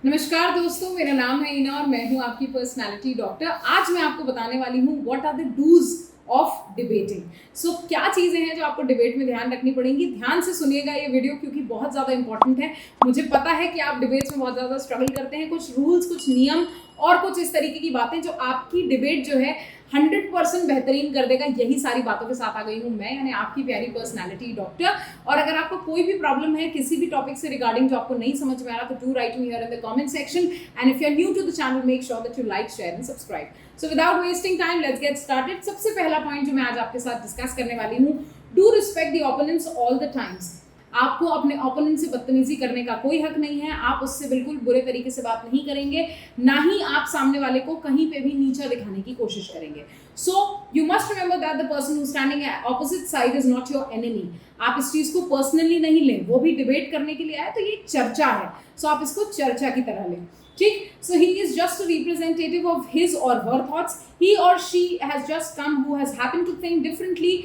नमस्कार दोस्तों, मेरा नाम है ईना और मैं हूं आपकी पर्सनालिटी डॉक्टर। आज मैं आपको बताने वाली हूं what are the dos of debating. So क्या चीज़ें हैं जो आपको डिबेट में ध्यान रखनी पड़ेंगी। ध्यान से सुनिएगा ये वीडियो क्योंकि बहुत ज़्यादा इंपॉर्टेंट है। मुझे पता है कि आप डिबेट्स में बहुत ज़्यादा स्ट्रगल करते हैं। कुछ रूल्स, कुछ नियम और कुछ इस तरीके की बातें जो आपकी डिबेट जो है 100% बेहतरीन कर देगा। यही सारी बातों के साथ आ गई हूँ मैं, यानी आपकी प्यारी पर्सनालिटी डॉक्टर। और अगर आपको कोई भी प्रॉब्लम है किसी भी टॉपिक से रिगार्डिंग जो आपको नहीं समझ में आ रहा, तो do write me here in the comment section. And if you are new to the channel, make sure that you like, share and subscribe. So without wasting time, let's get started. सबसे पहला point जो मैं आज आपके साथ discuss करने वाली हूँ, do respect the opponents all the times. आपको अपने ओपोनेंट से बदतमीजी करने का कोई हक नहीं है। आप उससे बिल्कुल बुरे तरीके से बात नहीं करेंगे, ना ही आप सामने वाले को कहीं पे भी नीचा दिखाने की कोशिश करेंगे। So you must remember that the person who standing opposite side is not your enemy. आप इस चीज को पर्सनली नहीं लें। वो भी डिबेट करने के लिए आए तो ये चर्चा है, सो आप इसको चर्चा की तरह लें, ठीक। So he is just a representative of his और हर थॉट्स। ही और she has just come who has happened to think differently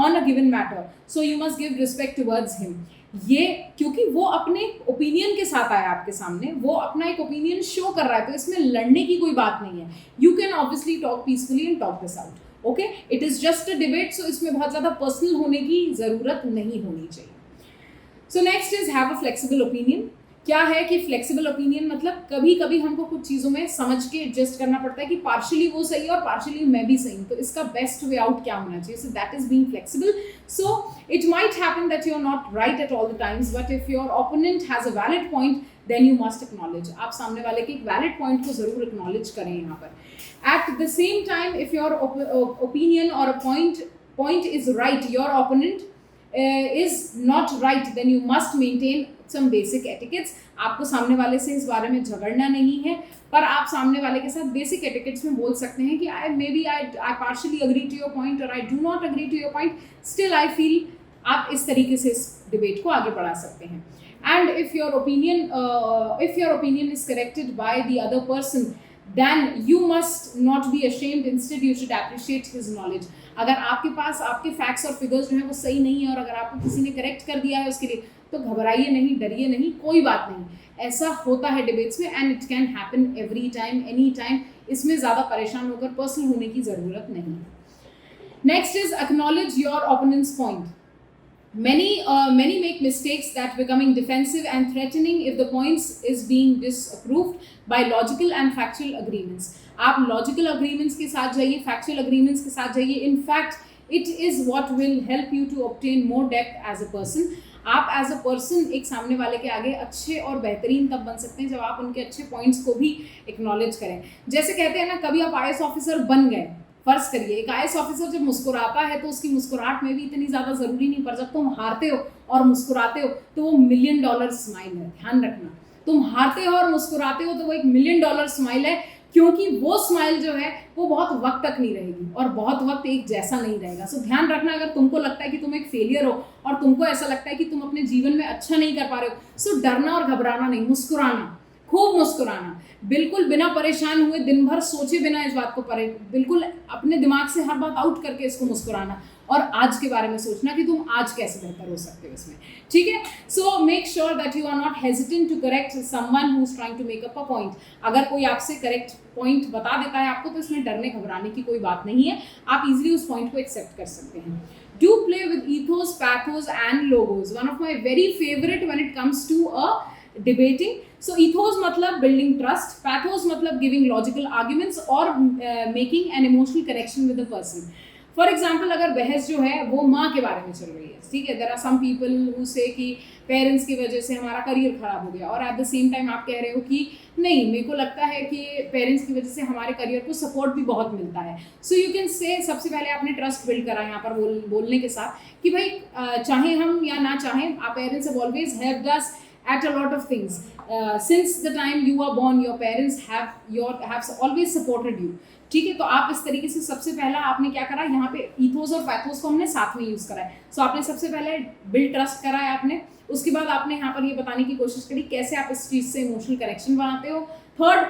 on a given matter, so you must give respect towards him। ये क्योंकि वो अपने opinion के साथ आया आपके सामने, वो अपना एक ओपिनियन शो कर रहा है, तो इसमें लड़ने की कोई बात नहीं है। You can obviously talk peacefully and talk this out, okay. It is just a debate, so इसमें बहुत ज्यादा पर्सनल होने की जरूरत नहीं होनी चाहिए। So next is have a flexible opinion. क्या है कि फ्लेक्सिबल ओपिनियन मतलब कभी कभी हमको कुछ चीज़ों में समझ के एडजस्ट करना पड़ता है कि पार्शियली वो सही है और पार्शियली मैं भी सही हूँ, तो इसका बेस्ट वे आउट क्या होना चाहिए। So that is being flexible. So it might happen that you are not right at all the times, but if your opponent has a valid point then you must acknowledge. आप सामने वाले के एक valid point को जरूर acknowledge करें यहाँ पर। At the same time, if your opinion और a point is right, your opponent is not right, then you must maintain some basic etiquettes। आपको सामने वाले से इस बारे में झगड़ना नहीं है, पर आप सामने वाले के साथ बेसिक एटिकेट्स में बोल सकते हैं कि I partially agree to your point or I do not agree to your point, still I feel। आप इस तरीके से इस डिबेट को आगे बढ़ा सकते हैं। And if your opinion is corrected by the other person, then you must not be ashamed, instead you should appreciate his knowledge। अगर आपके पास आपके फैक्ट्स और फिगर्स जो है वो सही नहीं है और अगर आपको किसी ने करेक्ट कर दिया है उसके लिए, तो घबराइए नहीं, डरिए नहीं, कोई बात नहीं। ऐसा होता है डिबेट्स में and it can happen every time, any time. इसमें ज़्यादा परेशान होकर पर्सनल होने की ज़रूरत नहीं है। Next is acknowledge your opponents point. Many make mistakes that becoming defensive and threatening if the points is being disapproved by logical and factual agreements। आप logical agreements के साथ जाइए, factual agreements के साथ जाइए। In fact, it is what will help you to obtain more depth as a person। आप as a person एक सामने वाले के आगे अच्छे और बेहतरीन तब बन सकते हैं जब आप उनके अच्छे पॉइंट्स को भी एक्नॉलेज करें। जैसे कहते हैं ना, कभी आप IAS ऑफिसर बन गए, फर्ज करिए एक IAS ऑफिसर जब मुस्कुराता है तो उसकी मुस्कुराहट में भी इतनी ज़्यादा ज़रूरी नहीं, पर जब तुम हारते हो और मुस्कुराते हो तो वो $1 मिलियन स्माइल है। ध्यान रखना, तुम हारते हो और मुस्कुराते हो तो वो $1 मिलियन स्माइल है, क्योंकि वो स्माइल जो है वो बहुत वक्त तक नहीं रहेगी और बहुत वक्त एक जैसा नहीं रहेगा। सो ध्यान रखना, अगर तुमको लगता है कि तुम एक फेलियर हो और तुमको ऐसा लगता है कि तुम अपने जीवन में अच्छा नहीं कर पा रहे हो, सो डरना और घबराना नहीं, मुस्कुराना, खूब मुस्कुराना, बिल्कुल बिना परेशान हुए, दिन भर सोचे बिना इस बात को बिल्कुल अपने दिमाग से हर बात आउट करके इसको मुस्कुराना और आज के बारे में सोचना कि तुम आज कैसे बेहतर हो सकते हो इसमें, ठीक है। So make sure that you are not hesitant to correct someone who is trying to make up a point. अगर कोई आपसे करेक्ट पॉइंट बता देता है आपको, तो इसमें डरने घबराने की कोई बात नहीं है। आप इजीली उस पॉइंट को एक्सेप्ट कर सकते हैं। Do play with ethos, pathos and logos, one of my very favorite when it comes to a debating। So ethos मतलब building trust, pathos मतलब giving logical arguments और making an emotional connection with the person। For example, अगर बहस जो है वो माँ के बारे में चल रही है, ठीक है, there are some people who say कि पेरेंट्स की वजह से हमारा करियर खराब हो गया, और एट द सेम टाइम आप कह रहे हो कि नहीं, मेरे को लगता है कि पेरेंट्स की वजह से हमारे करियर को सपोर्ट भी बहुत मिलता है। सो यू कैन से, सबसे पहले आपने ट्रस्ट बिल्ड करा यहाँ पर बोलने के साथ कि भाई चाहे हम या ना चाहें, our parents have always helped us at a lot of things। Since the time you were born, your parents have always supported you, ठीक है। तो आप इस तरीके से सबसे पहला आपने क्या करा, यहाँ पे ईथोस और पैथोस को हमने साथ में यूज़ करा है। सो आपने सबसे पहले बिल्ड ट्रस्ट करा है आपने, उसके बाद आपने यहाँ पर ये बताने की कोशिश करी कैसे आप इस चीज़ से इमोशनल कनेक्शन बनाते हो। थर्ड,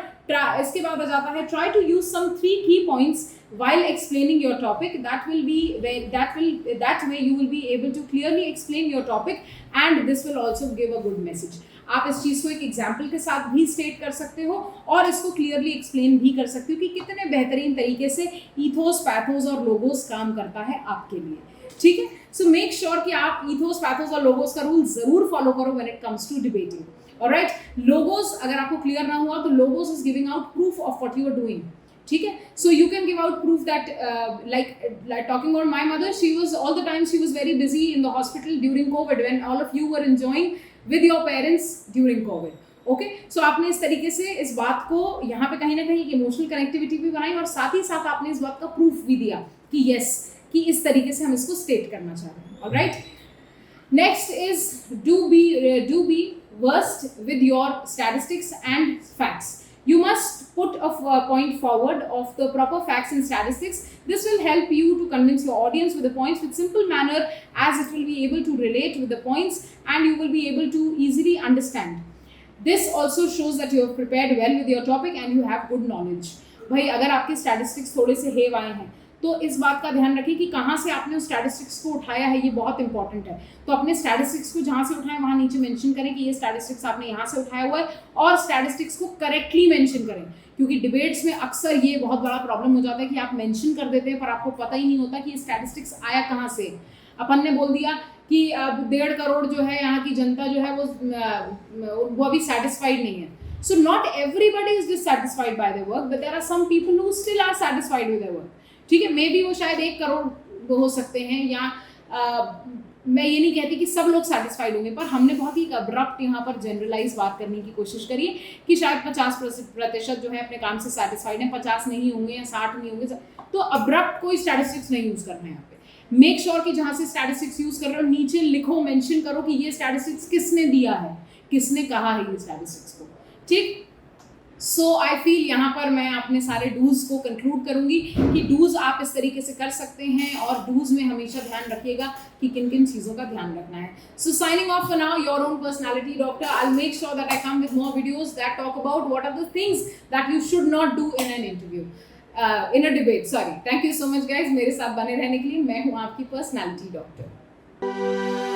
इसके बाद आ जाता है ट्राई टू यूज सम 3 की points while explaining your topic। that way you will be able to clearly explain your topic and this will also give a good message। आप इस चीज़ को एक एग्जाम्पल के साथ भी स्टेट कर सकते हो और इसको क्लियरली एक्सप्लेन भी कर सकते हो कि कितने बेहतरीन तरीके से ईथोस, पैथोस और लोगोस काम करता है आपके लिए, ठीक है। सो मेक श्योर कि आप ईथोस, पैथोस और लोगोस का रूल जरूर फॉलो करो when it comes to debating. Alright, logos अगर आपको क्लियर ना हुआ तो logos is giving out proof of what you are doing, ठीक है। So you can give out proof that like talking about my mother, she was all the time she was very busy in the hospital during COVID when all of you were enjoying with your parents during COVID. Okay, so आपने इस तरीके से इस बात को यहाँ पे कहीं ना कहीं इमोशनल कनेक्टिविटी भी बनाई और साथ ही साथ आपने इस बात का प्रूफ भी दिया कि यस, कि इस तरीके से हम इसको स्टेट करना चाह रहे हैं। Alright, next is do be versed with your statistics and facts. You must put a point forward of the proper facts and statistics. This will help you to convince your audience with the points with simple manner, as it will be able to relate with the points and you will be able to easily understand. This also shows that you have prepared well with your topic and you have good knowledge. भाई अगर आपके statistics थोड़े से have आए हैं तो इस बात का ध्यान रखिए कि कहाँ से आपने उस स्टैटिस्टिक्स को उठाया है, ये बहुत इंपॉर्टेंट है। तो अपने स्टैटिस्टिक्स को जहाँ से उठाएं वहाँ नीचे मेंशन करें कि ये स्टैटिस्टिक्स आपने यहाँ से उठाया हुआ है और स्टैटिस्टिक्स को करेक्टली मेंशन करें, क्योंकि डिबेट्स में अक्सर ये बहुत बड़ा प्रॉब्लम हो जाता है कि आप मेंशन कर देते हैं पर आपको पता ही नहीं होता कि ये स्टैटिस्टिक्स आया कहाँ से। अपन ने बोल दिया कि अब 1.5 करोड़ जो है यहाँ की जनता जो है वो अभी सेटिस्फाइड नहीं है। So not everybody is dissatisfied by their work, but there are some people who still are satisfied with their work. ठीक है, मे बी वो शायद 1 करोड़ हो सकते हैं या मैं ये नहीं कहती कि सब लोग सेटिस्फाइड होंगे, पर हमने बहुत ही अब्रप्ट यहाँ पर जनरलाइज बात करने की कोशिश करी कि शायद 50% जो है अपने काम से सेटिस्फाइड हैं, 50 नहीं होंगे या 60 नहीं होंगे। तो अब्रप्ट कोई स्टैटिस्टिक्स नहीं यूज़ करना है यहाँ पे। मेक श्योर कि जहाँ से स्टैटिस्टिक्स यूज़ कर रहे हो नीचे लिखो, मेंशन करो कि ये स्टैटिस्टिक्स किसने दिया है, किसने कहा है ये स्टैटिस्टिक्स को, ठीक। सो आई फील यहाँ पर मैं अपने सारे डूज को कंक्लूड करूंगी कि डूज आप इस तरीके से कर सकते हैं और डूज में हमेशा ध्यान रखिएगा कि किन किन चीज़ों का ध्यान रखना है। So signing off for now, your own personality doctor. I make sure that I come with more videos that talk about what are the things that you should not do in an interview, in a debate, sorry. Thank you so much guys मेरे साथ बने रहने के लिए। मैं हूँ आपकी personality doctor.